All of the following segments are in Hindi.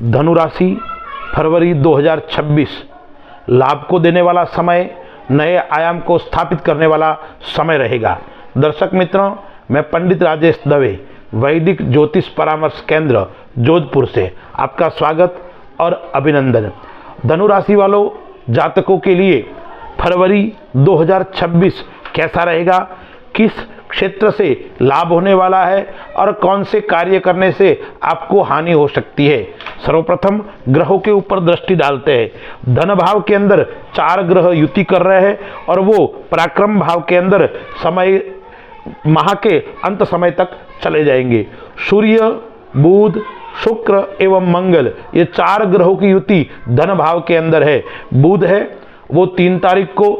धनु राशि फरवरी 2026 लाभ को देने वाला समय, नए आयाम को स्थापित करने वाला समय रहेगा। दर्शक मित्रों, मैं पंडित राजेश दवे, वैदिक ज्योतिष परामर्श केंद्र जोधपुर से आपका स्वागत और अभिनंदन। धनु राशि वालों जातकों के लिए फरवरी 2026 कैसा रहेगा, किस क्षेत्र से लाभ होने वाला है और कौन से कार्य करने से आपको हानि हो सकती है। सर्वप्रथम ग्रहों के ऊपर दृष्टि डालते हैं। धन भाव के अंदर 4 ग्रह युति कर रहे हैं और वो पराक्रम भाव के अंदर माह के अंत समय तक चले जाएंगे। सूर्य, बुध, शुक्र एवं मंगल, ये 4 ग्रहों की युति धन भाव के अंदर है। बुध है वो 3 तारीख को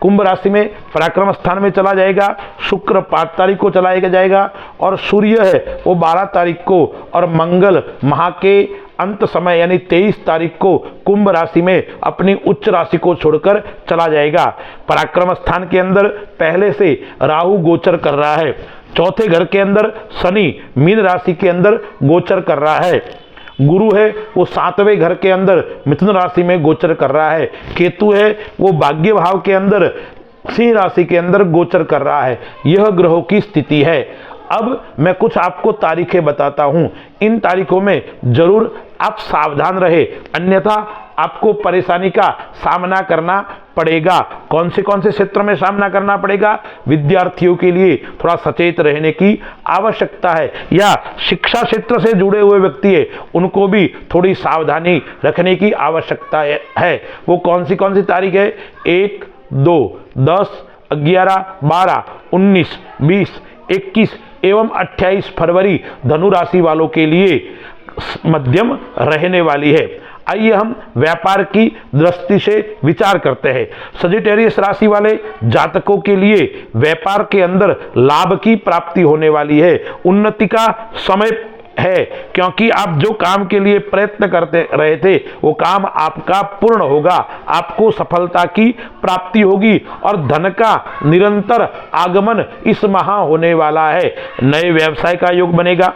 कुंभ राशि में पराक्रम स्थान में चला जाएगा, शुक्र 5 तारीख को चला जाएगा और सूर्य है वो 12 तारीख को, और मंगल माह के अंत समय यानी 23 तारीख को कुंभ राशि में अपनी उच्च राशि को छोड़कर चला जाएगा। पराक्रम स्थान के अंदर पहले से राहु गोचर कर रहा है। चौथे घर के अंदर शनि मीन राशि के अंदर गोचर कर रहा है। गुरु है वो 7वें घर के अंदर मिथुन राशि में गोचर कर रहा है। केतु है वो भाग्य भाव के अंदर सिंह राशि के अंदर गोचर कर रहा है। यह ग्रहों की स्थिति है। अब मैं कुछ आपको तारीखें बताता हूं। इन तारीखों में जरूर आप सावधान रहे, अन्यथा आपको परेशानी का सामना करना पड़ेगा। कौन से क्षेत्र में सामना करना पड़ेगा? विद्यार्थियों के लिए थोड़ा सचेत रहने की आवश्यकता है, या शिक्षा क्षेत्र से जुड़े हुए व्यक्ति है उनको भी थोड़ी सावधानी रखने की आवश्यकता है। वो कौन सी तारीख है? 1, 2, 10, 11, 12, 19, 20, 21 एवं 28 फरवरी धनु राशि वालों के लिए मध्यम रहने वाली है। आइए हम व्यापार की दृष्टि से विचार करते हैं। सजिटेरियस राशि वाले जातकों के लिए व्यापार के अंदर लाभ की प्राप्ति होने वाली है। उन्नति का समय है, क्योंकि आप जो काम के लिए प्रयत्न करते रहे थे वो काम आपका पूर्ण होगा, आपको सफलता की प्राप्ति होगी और धन का निरंतर आगमन इस माह होने वाला है। नए व्यवसाय का योग बनेगा,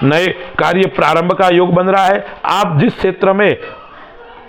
नए कार्य प्रारंभ का योग बन रहा है। आप जिस क्षेत्र में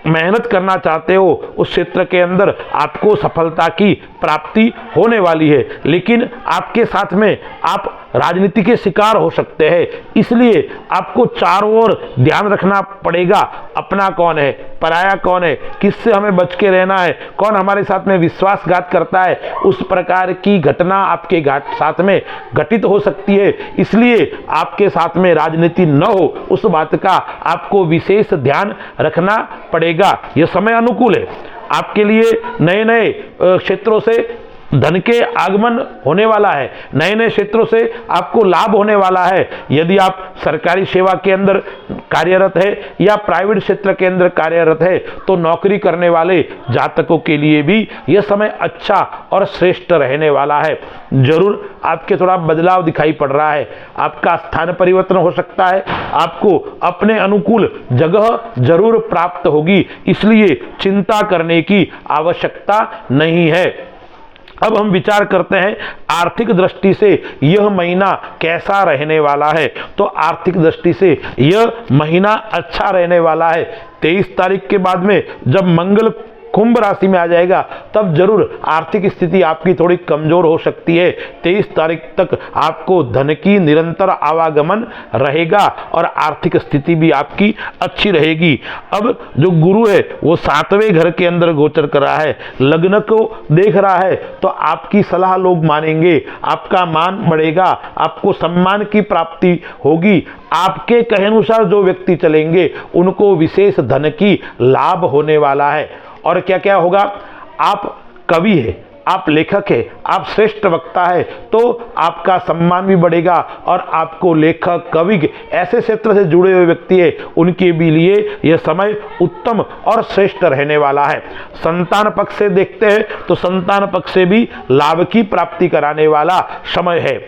मेहनत करना चाहते हो उस क्षेत्र के अंदर आपको सफलता की प्राप्ति होने वाली है, लेकिन आपके साथ में आप राजनीति के शिकार हो सकते हैं। इसलिए आपको चारों ओर ध्यान रखना पड़ेगा, अपना कौन है, पराया कौन है, किससे हमें बच के रहना है, कौन हमारे साथ में विश्वासघात करता है। उस प्रकार की घटना आपके साथ में घटित हो सकती है। इसलिए आपके साथ में राजनीति न हो, उस बात का आपको विशेष ध्यान रखना पड़ेगा। यह समय अनुकूल है आपके लिए। नए क्षेत्रों से धन के आगमन होने वाला है, नए क्षेत्रों से आपको लाभ होने वाला है। यदि आप सरकारी सेवा के अंदर कार्यरत है या प्राइवेट क्षेत्र के अंदर कार्यरत है तो नौकरी करने वाले जातकों के लिए भी यह समय अच्छा और श्रेष्ठ रहने वाला है। जरूर आपके थोड़ा बदलाव दिखाई पड़ रहा है, आपका स्थान परिवर्तन हो सकता है, आपको अपने अनुकूल जगह जरूर प्राप्त होगी, इसलिए चिंता करने की आवश्यकता नहीं है। अब हम विचार करते हैं आर्थिक दृष्टि से यह महीना कैसा रहने वाला है। तो आर्थिक दृष्टि से यह महीना अच्छा रहने वाला है। 23 तारीख के बाद में जब मंगल कुंभ राशि में आ जाएगा तब जरूर आर्थिक स्थिति आपकी थोड़ी कमजोर हो सकती है। 23 तारीख तक आपको धन की निरंतर आवागमन रहेगा और आर्थिक स्थिति भी आपकी अच्छी रहेगी। अब जो गुरु है वो 7वें घर के अंदर गोचर कर रहा है, लग्न को देख रहा है, तो आपकी सलाह लोग मानेंगे, आपका मान बढ़ेगा, आपको सम्मान की प्राप्ति होगी। आपके कहे अनुसार जो व्यक्ति चलेंगे उनको विशेष धन की लाभ होने वाला है। और क्या क्या होगा? आप कवि है, आप लेखक है, आप श्रेष्ठ वक्ता है, तो आपका सम्मान भी बढ़ेगा और आपको लेखक, कवि, ऐसे क्षेत्र से जुड़े हुए व्यक्ति है उनके भी लिए यह समय उत्तम और श्रेष्ठ रहने वाला है। संतान पक्ष से देखते हैं तो संतान पक्ष से भी लाभ की प्राप्ति कराने वाला समय है।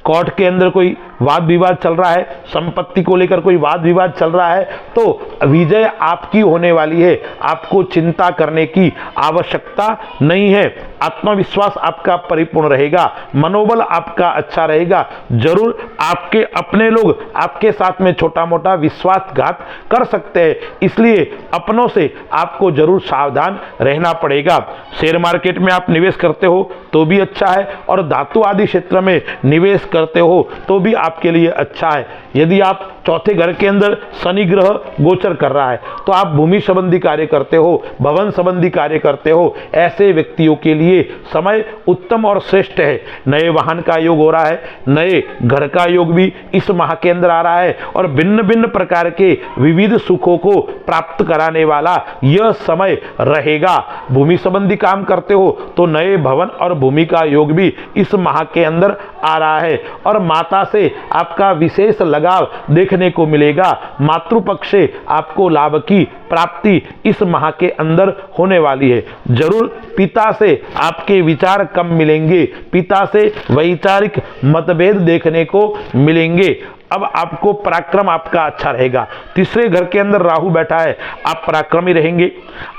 कोर्ट के अंदर कोई वाद विवाद चल रहा है, संपत्ति को लेकर कोई वाद विवाद चल रहा है, तो विजय आपकी होने वाली है। आपको चिंता करने की आवश्यकता नहीं है। आत्मविश्वास आपका परिपूर्ण रहेगा, मनोबल आपका अच्छा रहेगा। जरूर आपके अपने लोग आपके साथ में छोटा मोटा विश्वासघात कर सकते हैं, इसलिए अपनों से आपको जरूर सावधान रहना पड़ेगा। शेयर मार्केट में आप निवेश करते हो तो भी अच्छा है, और धातु आदि क्षेत्र में निवेश करते हो तो भी आपके लिए अच्छा है। यदि आप चौथे घर के अंदर शनि ग्रह गोचर कर रहा है तो आप भूमि संबंधी कार्य करते हो, भवन संबंधी कार्य करते हो, ऐसे व्यक्तियों के लिए समय उत्तम और श्रेष्ठ है। नए वाहन का योग हो रहा है, नए घर का योग भी इस माह के अंदर आ रहा है, और भिन्न भिन्न प्रकार के विविध सुखों को प्राप्त कराने वाला यह समय रहेगा। भूमि संबंधी काम करते हो तो नए भवन और भूमि का योग भी इस माह के अंदर आ रहा है, और माता से आपका विशेष लगाव देखने को मिलेगा। मातृपक्ष से आपको लाभ की प्राप्ति इस माह के अंदर होने वाली है। जरूर पिता से आपके विचार कम मिलेंगे, पिता से वैचारिक मतभेद देखने को मिलेंगे। अब आपको पराक्रम आपका अच्छा रहेगा। तीसरे घर के अंदर राहु बैठा है, आप पराक्रमी रहेंगे।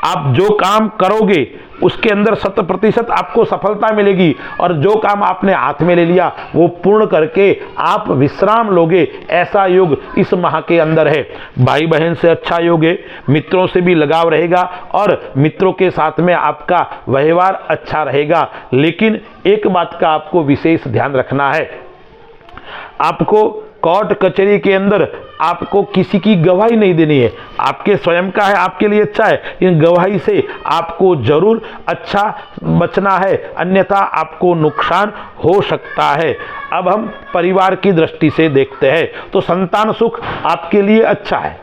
आप जो काम करोगे उसके अंदर 100% आपको सफलता मिलेगी, और जो काम आपने हाथ में ले लिया वो पूर्ण करके आप विश्राम लोगे, ऐसा योग इस माह के अंदर है। भाई बहन से अच्छा योग है, मित्रों से भी लगाव रहेगा, और मित्रों के साथ में आपका व्यवहार अच्छा रहेगा। लेकिन एक बात का आपको विशेष ध्यान रखना है, आपको कोर्ट कचहरी के अंदर आपको किसी की गवाही नहीं देनी है। आपके स्वयं का है, आपके लिए अच्छा है, इन गवाही से आपको जरूर अच्छा बचना है, अन्यथा आपको नुकसान हो सकता है। अब हम परिवार की दृष्टि से देखते हैं तो संतान सुख आपके लिए अच्छा है।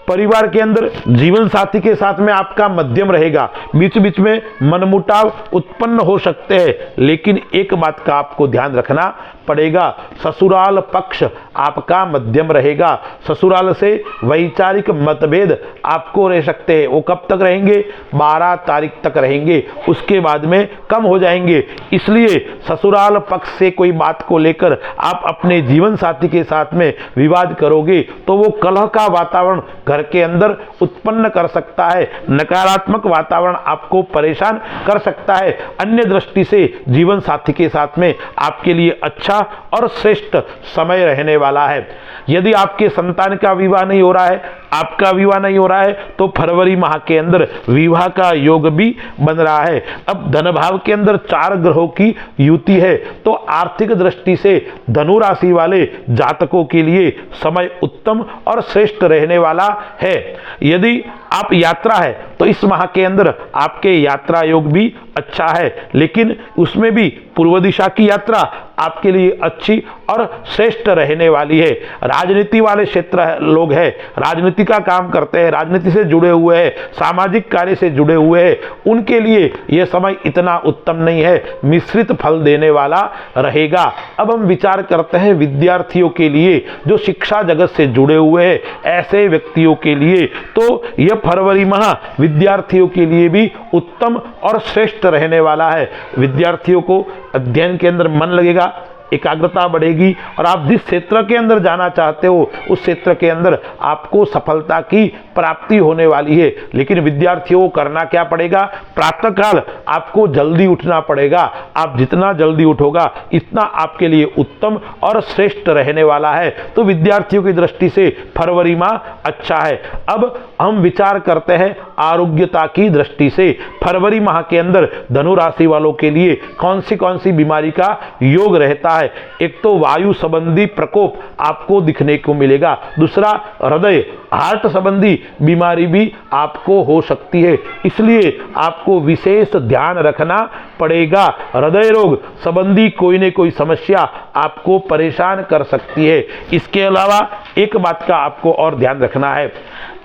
परिवार के अंदर जीवन साथी के साथ में आपका मध्यम रहेगा, बीच बीच में मनमुटाव उत्पन्न हो सकते हैं, लेकिन एक बात का आपको ध्यान रखना पड़ेगा, ससुराल पक्ष आपका मध्यम रहेगा। ससुराल से वैचारिक मतभेद आपको रह सकते हैं, वो कब तक रहेंगे? 12 तारीख तक रहेंगे, उसके बाद में कम हो जाएंगे। इसलिए ससुराल पक्ष से कोई बात को लेकर आप अपने जीवन साथी के साथ में विवाद करोगे तो वो कलह का वातावरण घर के अंदर उत्पन्न कर सकता है, नकारात्मक वातावरण आपको परेशान कर सकता है। अन्य दृष्टि से जीवन साथी के साथ में आपके लिए अच्छा और श्रेष्ठ समय रहने वाला है। यदि आपके संतान का विवाह नहीं हो रहा है, आपका विवाह नहीं हो रहा है, तो फरवरी माह के अंदर विवाह का योग भी बन रहा है। अब धन भाव के अंदर 4 ग्रहों की युति है, तो आर्थिक दृष्टि से धनु राशि वाले जातकों के लिए समय उत्तम और श्रेष्ठ रहने वाला है। यदि आप यात्रा है तो इस माह के अंदर आपके यात्रा योग भी अच्छा है, लेकिन उसमें भी पूर्व दिशा की यात्रा आपके लिए अच्छी और श्रेष्ठ रहने वाली है। राजनीति वाले क्षेत्र लोग हैं, राजनीति का काम करते हैं, राजनीति से जुड़े हुए हैं, सामाजिक कार्य से जुड़े हुए हैं, उनके लिए यह समय इतना उत्तम नहीं है, मिश्रित फल देने वाला रहेगा। अब हम विचार करते हैं विद्यार्थियों के लिए, जो शिक्षा जगत से जुड़े हुए हैं, ऐसे व्यक्तियों के लिए तो यह फरवरी माह विद्यार्थियों के लिए भी उत्तम और श्रेष्ठ रहने वाला है। विद्यार्थियों को अध्ययन के अंदर मन लगेगा, एकाग्रता बढ़ेगी, और आप जिस क्षेत्र के अंदर जाना चाहते हो उस क्षेत्र के अंदर आपको सफलता की प्राप्ति होने वाली है। लेकिन विद्यार्थियों को करना क्या पड़ेगा? प्रातःकाल आपको जल्दी उठना पड़ेगा। आप जितना जल्दी उठोगा इतना आपके लिए उत्तम और श्रेष्ठ रहने वाला है। तो विद्यार्थियों की दृष्टि से फरवरी माह अच्छा है। अब हम विचार करते हैं आरोग्यता की दृष्टि से फरवरी माह के अंदर धनु राशि वालों के लिए कौन सी बीमारी का योग रहता है। एक तो वायु संबंधी प्रकोप आपको दिखने को मिलेगा, दूसरा हृदय हार्ट संबंधी बीमारी भी आपको हो सकती है, इसलिए आपको विशेष ध्यान रखना पड़ेगा। हृदय रोग संबंधी कोई न कोई समस्या आपको परेशान कर सकती है। इसके अलावा एक बात का आपको और ध्यान रखना है,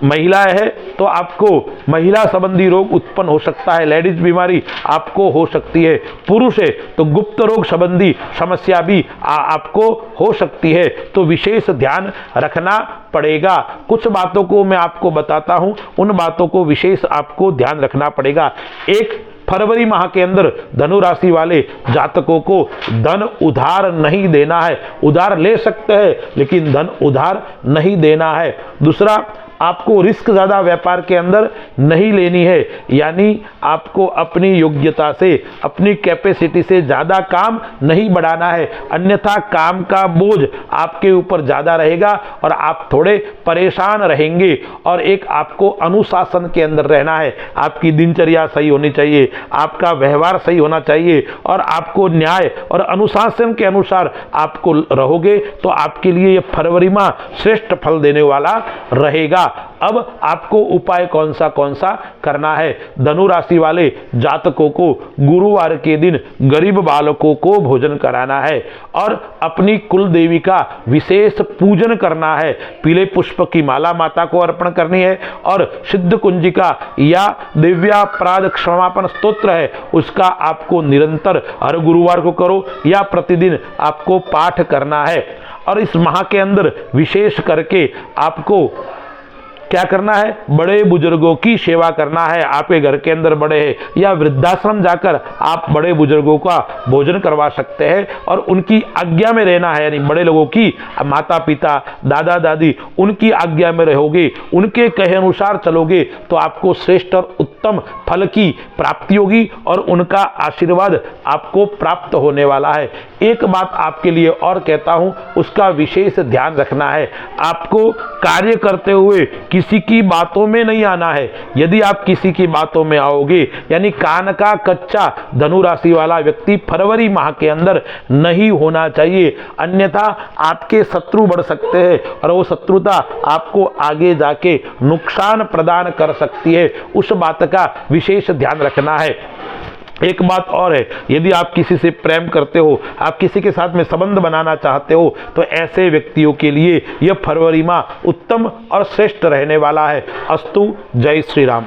महिलाएं है तो आपको महिला संबंधी रोग उत्पन्न हो सकता है, लेडीज बीमारी आपको हो सकती है। पुरुष है तो गुप्त रोग संबंधी समस्या भी आपको हो सकती है, तो विशेष ध्यान रखना पड़ेगा। कुछ बातों को मैं आपको बताता हूं, उन बातों को विशेष आपको ध्यान रखना पड़ेगा। एक फरवरी माह के अंदर धनु राशि वाले जातकों को धन उधार नहीं देना है। उधार ले सकते हैं लेकिन धन उधार नहीं देना है। दूसरा, आपको रिस्क ज़्यादा व्यापार के अंदर नहीं लेनी है, यानी आपको अपनी योग्यता से, अपनी कैपेसिटी से ज़्यादा काम नहीं बढ़ाना है, अन्यथा काम का बोझ आपके ऊपर ज़्यादा रहेगा और आप थोड़े परेशान रहेंगे। और एक आपको अनुशासन के अंदर रहना है, आपकी दिनचर्या सही होनी चाहिए, आपका व्यवहार सही होना चाहिए और आपको न्याय और अनुशासन के अनुसार आपको रहोगे तो आपके लिए ये फरवरी माह श्रेष्ठ फल देने वाला रहेगा। अब आपको उपाय कौन सा करना है? धनु राशि वाले जातकों को गुरुवार के दिन गरीब बालकों को भोजन कराना है और अपनी कुल देवी का विशेष पूजन करना है। पीले पुष्प की माला माता को अर्पण करनी है और सिद्ध कुंजिका या दिव्यापराध क्षमापन स्तोत्र है उसका आपको निरंतर हर गुरुवार को करो या प्रतिदिन आपको पाठ करना है। और इस माह के अंदर विशेष करके आपको क्या करना है? बड़े बुजुर्गों की सेवा करना है। आपके घर के अंदर बड़े हैं या वृद्धाश्रम जाकर आप बड़े बुजुर्गों का भोजन करवा सकते हैं और उनकी आज्ञा में रहना है, यानी बड़े लोगों की, माता पिता, दादा दादी, उनकी आज्ञा में रहोगे, उनके कहे अनुसार चलोगे तो आपको श्रेष्ठ और उत्तम फल की प्राप्ति होगी और उनका आशीर्वाद आपको प्राप्त होने वाला है। एक बात आपके लिए और कहता हूं, उसका विशेष ध्यान रखना है। आपको कार्य करते हुए किसी की बातों में नहीं आना है। यदि आप किसी की बातों में आओगे, यानी कान का कच्चा धनु राशि वाला व्यक्ति फरवरी माह के अंदर नहीं होना चाहिए, अन्यथा आपके शत्रु बढ़ सकते हैं और वो शत्रुता आपको आगे जाके नुकसान प्रदान कर सकती है। उस बात का विशेष ध्यान रखना है। एक बात और है, यदि आप किसी से प्रेम करते हो, आप किसी के साथ में संबंध बनाना चाहते हो तो ऐसे व्यक्तियों के लिए यह फरवरी माह उत्तम और श्रेष्ठ रहने वाला है। अस्तु। जय श्री राम।